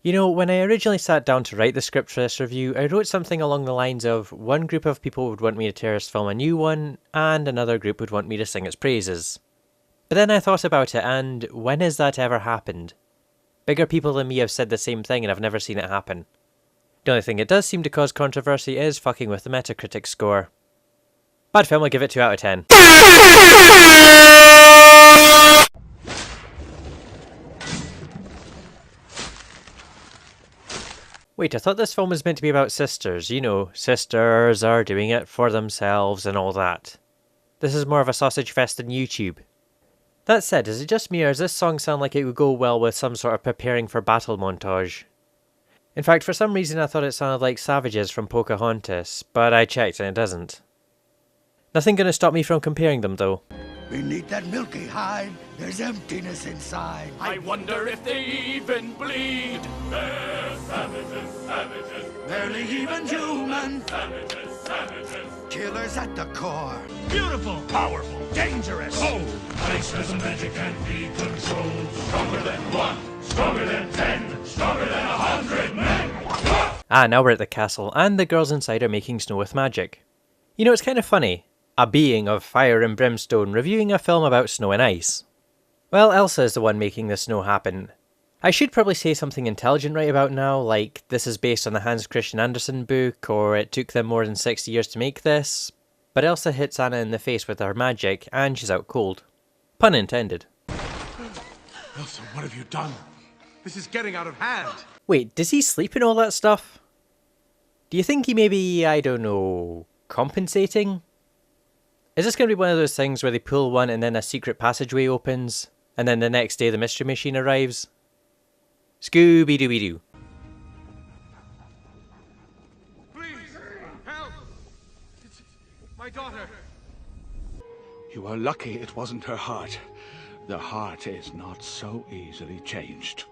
You know, when I originally sat down to write the script for this review, I wrote something along the lines of one group of people would want me to terrorist film a new one, and another group would want me to sing its praises. But then I thought about it, and when has that ever happened? Bigger people than me have said the same thing and I've never seen it happen. The only thing it does seem to cause controversy is fucking with the Metacritic score. Bad film, I give it 2 out of 10. Wait, I thought this film was meant to be about sisters. You know, sisters are doing it for themselves and all that. This is more of a sausage fest than YouTube. That said, is it just me or does this song sound like it would go well with some sort of preparing for battle montage? In fact, for some reason I thought it sounded like Savages from Pocahontas, but I checked and it doesn't. Nothing gonna stop me from comparing them though. Beneath that milky hide, there's emptiness inside. I wonder if they even bleed. They're savages, savages. Barely even human. Savages, savages. Killers at the core. Beautiful, powerful, dangerous. Oh, places and magic can be controlled. Stronger than 1, stronger than 10, stronger than 100 men. Ah, now we're at the castle, and the girls inside are making snow with magic. You know, it's kind of funny. A being of fire and brimstone reviewing a film about snow and ice. Well, Elsa is the one making the snow happen. I should probably say something intelligent right about now, like this is based on the Hans Christian Andersen book, or it took them more than 60 years to make this, but Elsa hits Anna in the face with her magic, and she's out cold. Pun intended. Elsa, what have you done? This is getting out of hand. Wait, does he sleep in all that stuff? Do you think he may be, I don't know, compensating? Is this going to be one of those things where they pull one and then a secret passageway opens, and then the next day the mystery machine arrives? Scooby-Dooby-Doo. Please, help! It's my daughter. You are lucky it wasn't her heart. The heart is not so easily changed,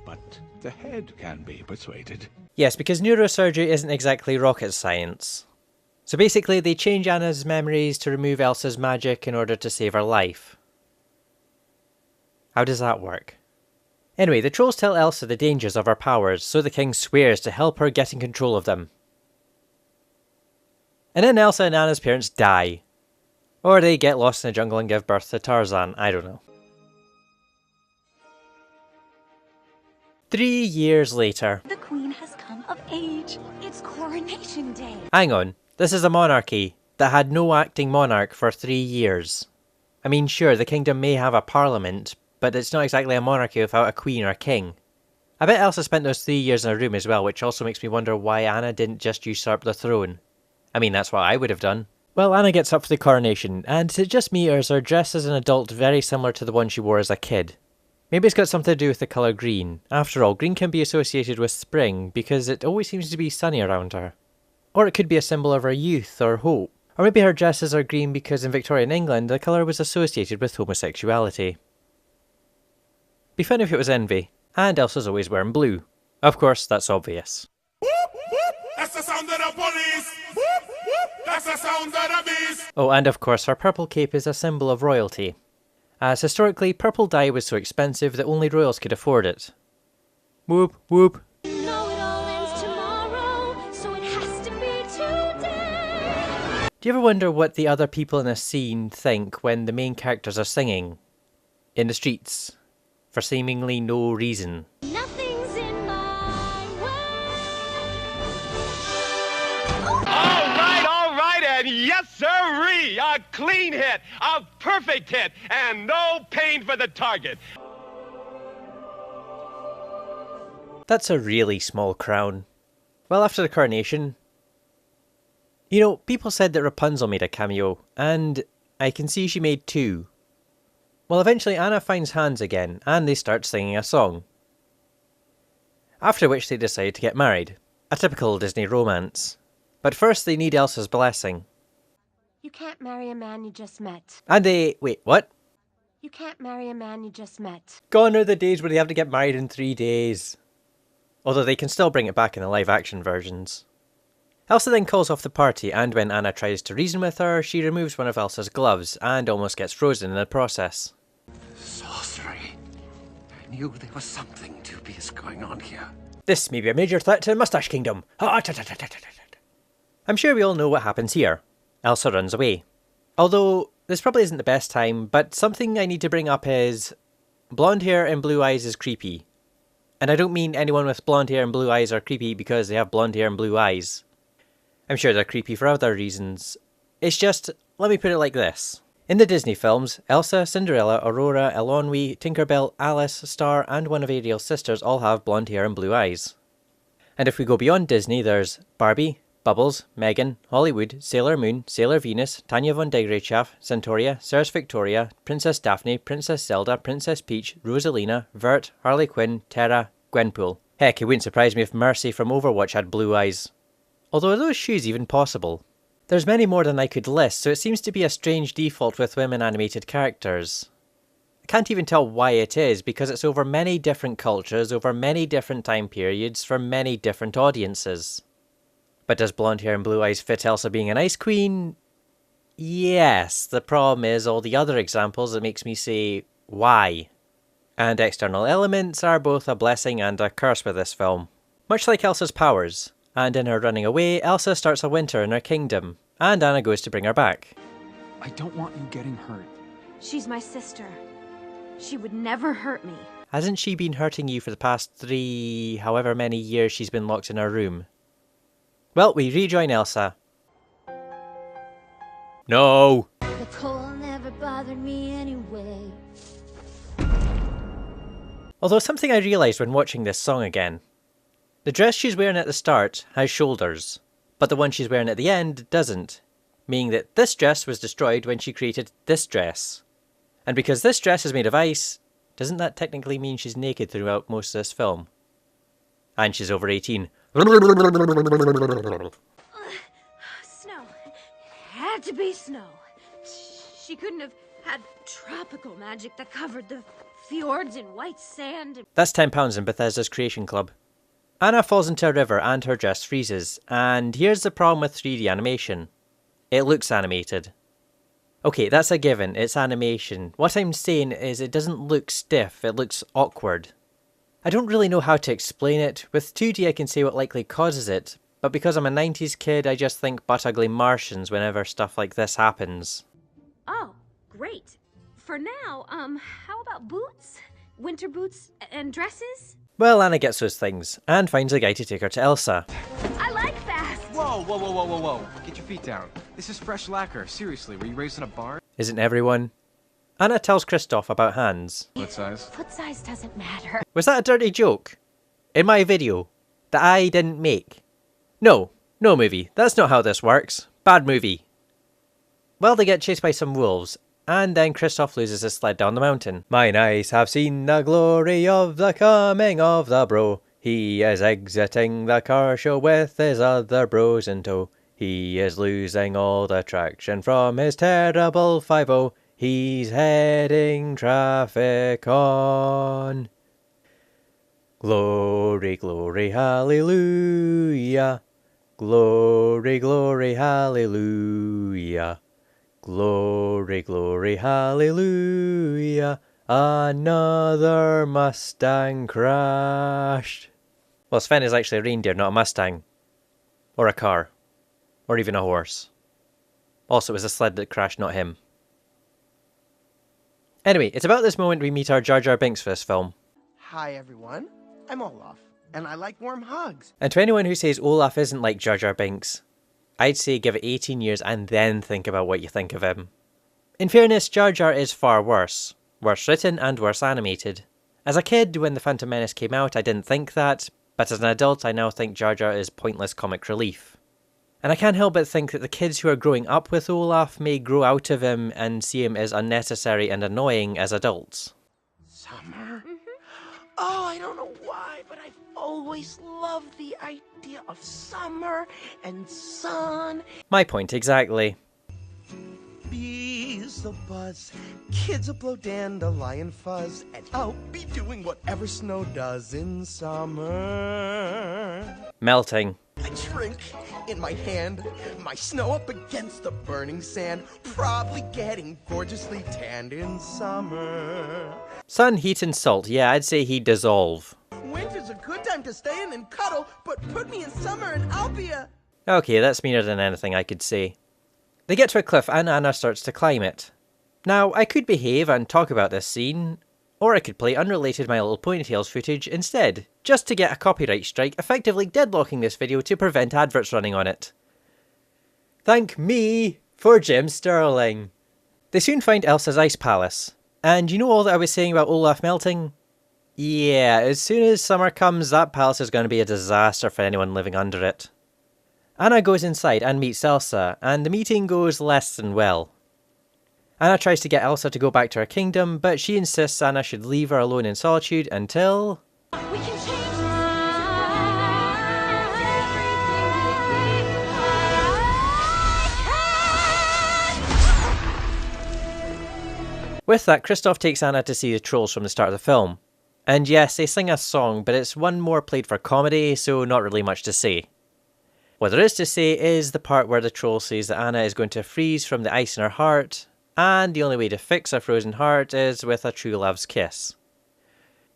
but the head can be persuaded. Yes, because neurosurgery isn't exactly rocket science. So basically, they change Anna's memories to remove Elsa's magic in order to save her life. How does that work? Anyway, the trolls tell Elsa the dangers of her powers, so the king swears to help her get in control of them. And then Elsa and Anna's parents die. Or they get lost in the jungle and give birth to Tarzan, I don't know. 3 years later. The queen has come of age. It's coronation day. Hang on. This is a monarchy that had no acting monarch for 3 years. I mean, sure, the kingdom may have a parliament, but it's not exactly a monarchy without a queen or a king. I bet Elsa spent those 3 years in a room as well, which also makes me wonder why Anna didn't just usurp the throne. I mean, that's what I would have done. Well, Anna gets up for the coronation, and is it just me or is her dress as an adult very similar to the one she wore as a kid? Maybe it's got something to do with the colour green. After all, green can be associated with spring, because it always seems to be sunny around her. Or it could be a symbol of her youth or hope. Or maybe her dresses are green because in Victorian England the colour was associated with homosexuality. Be fun if it was envy. And Elsa's always wearing blue. Of course, that's obvious. That's the sound of the police. That's the sound of the beast. Oh, and of course her purple cape is a symbol of royalty. As historically, purple dye was so expensive that only royals could afford it. Whoop, whoop. Do you ever wonder what the other people in a scene think when the main characters are singing? In the streets. For seemingly no reason. Nothing's in my way. All right, and yes sirree! A clean hit, a perfect hit, and no pain for the target. That's a really small crown. Well, after the coronation... You know, people said that Rapunzel made a cameo, and I can see she made 2. Well, eventually Anna finds Hans again, and they start singing a song. After which they decide to get married. A typical Disney romance. But first they need Elsa's blessing. You can't marry a man you just met. And they... wait, what? You can't marry a man you just met. Gone are the days where they have to get married in 3 days. Although they can still bring it back in the live action versions. Elsa then calls off the party, and when Anna tries to reason with her, she removes one of Elsa's gloves and almost gets frozen in the process. Sorcery. I knew there was something dubious going on here. This may be a major threat to the Mustache Kingdom. I'm sure we all know what happens here. Elsa runs away. Although, this probably isn't the best time, but something I need to bring up is... blonde hair and blue eyes is creepy. And I don't mean anyone with blonde hair and blue eyes are creepy because they have blonde hair and blue eyes. I'm sure they're creepy for other reasons. It's just, let me put it like this. In the Disney films, Elsa, Cinderella, Aurora, Eilonwy, Tinkerbell, Alice, Star, and one of Ariel's sisters all have blonde hair and blue eyes. And if we go beyond Disney, there's Barbie, Bubbles, Megan, Hollywood, Sailor Moon, Sailor Venus, Tanya von Degrachaf, Centauria, Ceres Victoria, Princess Daphne, Princess Zelda, Princess Peach, Rosalina, Vert, Harley Quinn, Terra, Gwenpool. Heck, it wouldn't surprise me if Mercy from Overwatch had blue eyes. Although are those shoes even possible? There's many more than I could list, so it seems to be a strange default with women animated characters. I can't even tell why it is, because it's over many different cultures, over many different time periods, for many different audiences. But does blonde hair and blue eyes fit Elsa being an ice queen? Yes, the problem is all the other examples that makes me say, why? And external elements are both a blessing and a curse with this film. Much like Elsa's powers. And in her running away, Elsa starts a winter in her kingdom, and Anna goes to bring her back. I don't want you getting hurt. She's my sister. She would never hurt me. Hasn't she been hurting you for the past however many years she's been locked in her room? Well, we rejoin Elsa. No! The cold never bothered me anyway. Although something I realised when watching this song again. The dress she's wearing at the start has shoulders, but the one she's wearing at the end doesn't, meaning that this dress was destroyed when she created this dress. And because this dress is made of ice, doesn't that technically mean she's naked throughout most of this film? And she's over 18. Snow. Had to be snow. She couldn't have had tropical magic that covered the fjords in white sand. That's £10 in Bethesda's Creation Club. Anna falls into a river and her dress freezes, and here's the problem with 3D animation. It looks animated. Okay, that's a given, it's animation. What I'm saying is it doesn't look stiff, it looks awkward. I don't really know how to explain it. With 2D I can say what likely causes it, but because I'm a 90s kid I just think butt ugly Martians whenever stuff like this happens. Oh, great. For now, how about boots? Winter boots and dresses? Well, Anna gets those things, and finds a guy to take her to Elsa. I like fast! Whoa. Get your feet down. This is fresh lacquer. Seriously, were you raised in a barn? Isn't everyone? Anna tells Kristoff about hands. What size? Foot size doesn't matter. Was that a dirty joke? In my video? That I didn't make? No movie. That's not how this works. Bad movie. Well, they get chased by some wolves, and then Kristoff loses his sled down the mountain. Mine eyes have seen the glory of the coming of the bro. He is exiting the car show with his other bros in tow. He is losing all the traction from his terrible 5-0. He's heading traffic on. Glory, glory, hallelujah. Glory, glory, hallelujah. Glory, glory, hallelujah. Another Mustang crashed. Well, Sven is actually a reindeer, not a Mustang. Or a car. Or even a horse. Also, it was a sled that crashed, not him. Anyway, it's about this moment we meet our Jar Jar Binks for this film. Hi everyone, I'm Olaf, and I like warm hugs. And to anyone who says Olaf isn't like Jar Jar Binks, I'd say give it 18 years and then think about what you think of him. In fairness, Jar Jar is far worse. Worse written and worse animated. As a kid, when The Phantom Menace came out, I didn't think that, but as an adult I now think Jar Jar is pointless comic relief. And I can't help but think that the kids who are growing up with Olaf may grow out of him and see him as unnecessary and annoying as adults. Summer? Oh, I don't know why, but I've always loved the idea of summer and sun. My point exactly. Bees will buzz, kids will blow dandelion fuzz, and I'll be doing whatever snow does in summer. Melting. A drink in my hand, my snow up against the burning sand, probably getting gorgeously tanned in summer. Sun, heat and salt, yeah, I'd say he'd dissolve. Winter's a good time to stay in and cuddle, but put me in summer and I'll be a... Okay, that's meaner than anything I could say. They get to a cliff and Anna starts to climb it. Now, I could behave and talk about this scene, or I could play unrelated My Little Ponytails footage instead, just to get a copyright strike, effectively deadlocking this video to prevent adverts running on it. Thank me for Jim Sterling. They soon find Elsa's ice palace, and you know all that I was saying about Olaf melting? Yeah, as soon as summer comes, that palace is going to be a disaster for anyone living under it. Anna goes inside and meets Elsa, and the meeting goes less than well. Anna tries to get Elsa to go back to her kingdom, but she insists Anna should leave her alone in solitude until... We can change With that, Kristoff takes Anna to see the trolls from the start of the film. And yes, they sing a song, but it's one more played for comedy, so not really much to say. What there is to say is the part where the troll says that Anna is going to freeze from the ice in her heart, and the only way to fix a frozen heart is with a true love's kiss.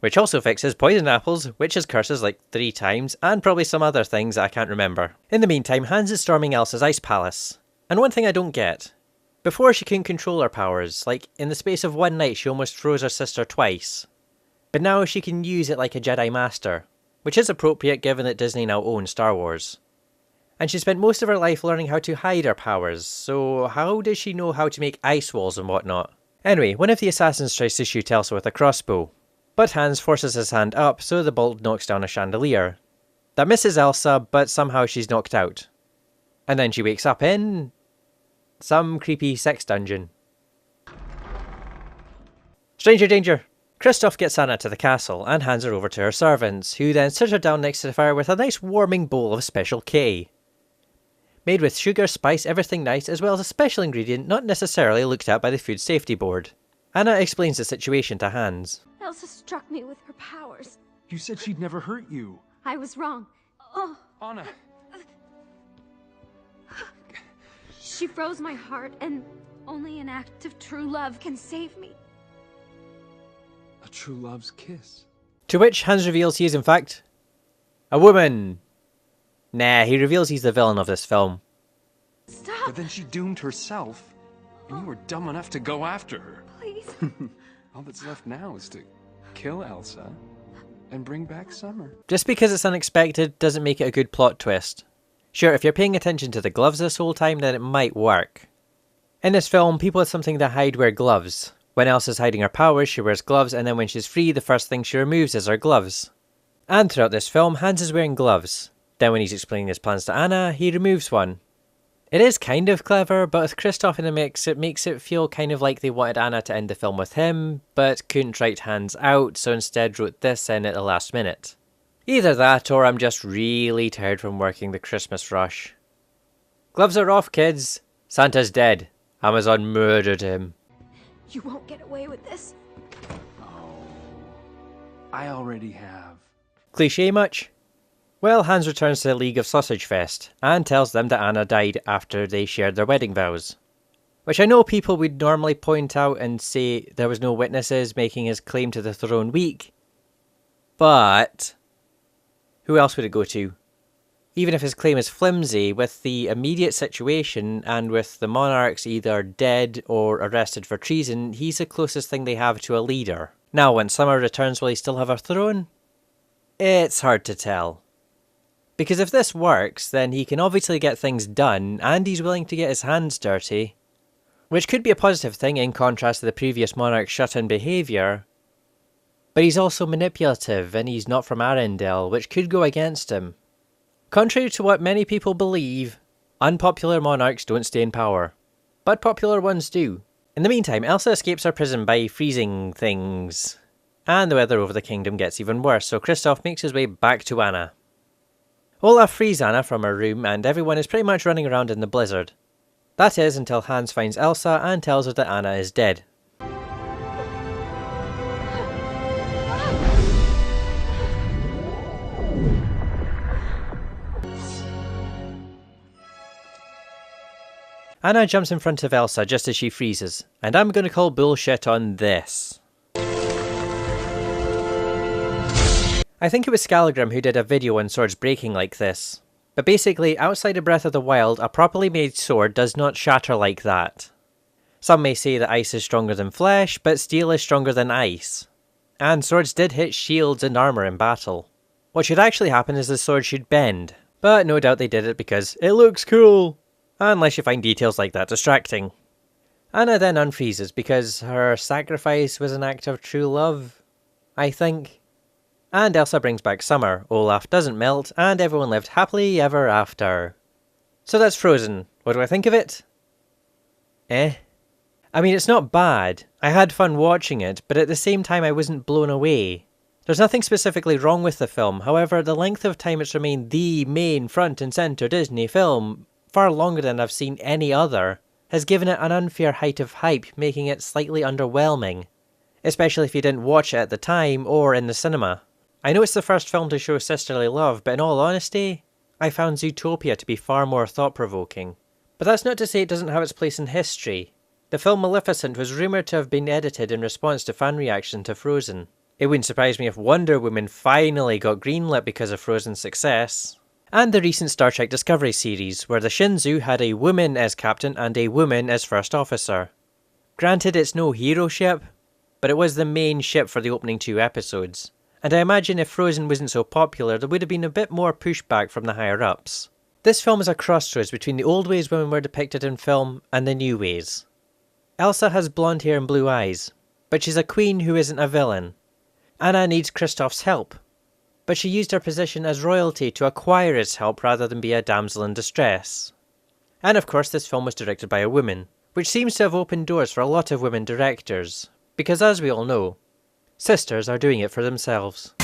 Which also fixes poison apples, witches' curses like 3 times, and probably some other things that I can't remember. In the meantime, Hans is storming Elsa's ice palace. And one thing I don't get. Before she couldn't control her powers, like in the space of one night she almost froze her sister twice. But now she can use it like a Jedi Master, which is appropriate given that Disney now owns Star Wars. And she spent most of her life learning how to hide her powers, so how does she know how to make ice walls and whatnot? Anyway, one of the assassins tries to shoot Elsa with a crossbow, but Hans forces his hand up so the bolt knocks down a chandelier. That misses Elsa, but somehow she's knocked out. And then she wakes up in... some creepy sex dungeon. Stranger danger! Kristoff gets Anna to the castle and hands her over to her servants, who then sit her down next to the fire with a nice warming bowl of Special K. Made with sugar, spice, everything nice, as well as a special ingredient not necessarily looked at by the Food Safety Board. Anna explains the situation to Hans. Elsa struck me with her powers. You said she'd never hurt you. I was wrong. Oh. Anna. She froze my heart, and only an act of true love can save me. A true love's kiss. To which Hans reveals he is in fact... a woman! Nah, he reveals he's the villain of this film. Stop! But then she doomed herself, and you were dumb enough to go after her. Please. All that's left now is to kill Elsa and bring back summer. Just because it's unexpected doesn't make it a good plot twist. Sure, if you're paying attention to the gloves this whole time, then it might work. In this film, people with something to hide wear gloves. When Elsa's hiding her powers, she wears gloves, and then when she's free, the first thing she removes is her gloves. And throughout this film, Hans is wearing gloves. Then when he's explaining his plans to Anna, he removes one. It is kind of clever, but with Kristoff in the mix, it makes it feel kind of like they wanted Anna to end the film with him, but couldn't write Hans out, so instead wrote this in at the last minute. Either that, or I'm just really tired from working the Christmas rush. Gloves are off, kids. Santa's dead. Amazon murdered him. You won't get away with this. Oh, I already have. Cliché much? Well, Hans returns to the League of Sausage Fest, and tells them that Anna died after they shared their wedding vows. Which I know people would normally point out and say there was no witnesses making his claim to the throne weak. But... who else would it go to? Even if his claim is flimsy, with the immediate situation, and with the monarchs either dead or arrested for treason, he's the closest thing they have to a leader. Now, when Summer returns, will he still have her throne? It's hard to tell. Because if this works, then he can obviously get things done, and he's willing to get his hands dirty. Which could be a positive thing in contrast to the previous monarch's shut-in behaviour. But he's also manipulative, and he's not from Arendelle, which could go against him. Contrary to what many people believe, unpopular monarchs don't stay in power. But popular ones do. In the meantime, Elsa escapes her prison by freezing things. And the weather over the kingdom gets even worse, so Kristoff makes his way back to Anna. Olaf frees Anna from her room, and everyone is pretty much running around in the blizzard. That is, until Hans finds Elsa and tells her that Anna is dead. Anna jumps in front of Elsa just as she freezes, and I'm going to call bullshit on this. I think it was Scalagrim who did a video on swords breaking like this. But basically, outside of Breath of the Wild, a properly made sword does not shatter like that. Some may say that ice is stronger than flesh, but steel is stronger than ice. And swords did hit shields and armour in battle. What should actually happen is the sword should bend, but no doubt they did it because it looks cool, unless you find details like that distracting. Anna then unfreezes because her sacrifice was an act of true love, I think. And Elsa brings back summer, Olaf doesn't melt, and everyone lived happily ever after. So that's Frozen. What do I think of it? I mean, it's not bad. I had fun watching it, but at the same time I wasn't blown away. There's nothing specifically wrong with the film, however, the length of time it's remained the main front and centre Disney film, far longer than I've seen any other, has given it an unfair height of hype, making it slightly underwhelming. Especially if you didn't watch it at the time or in the cinema. I know it's the first film to show sisterly love, but in all honesty, I found Zootopia to be far more thought-provoking. But that's not to say it doesn't have its place in history. The film Maleficent was rumoured to have been edited in response to fan reaction to Frozen. It wouldn't surprise me if Wonder Woman finally got greenlit because of Frozen's success. And the recent Star Trek Discovery series, where the Shinzu had a woman as captain and a woman as first officer. Granted, it's no hero ship, but it was the main ship for the opening 2 episodes. And I imagine if Frozen wasn't so popular, there would have been a bit more pushback from the higher-ups. This film is a crossroads between the old ways women were depicted in film and the new ways. Elsa has blonde hair and blue eyes, but she's a queen who isn't a villain. Anna needs Kristoff's help, but she used her position as royalty to acquire his help rather than be a damsel in distress. And of course this film was directed by a woman, which seems to have opened doors for a lot of women directors, because as we all know, sisters are doing it for themselves.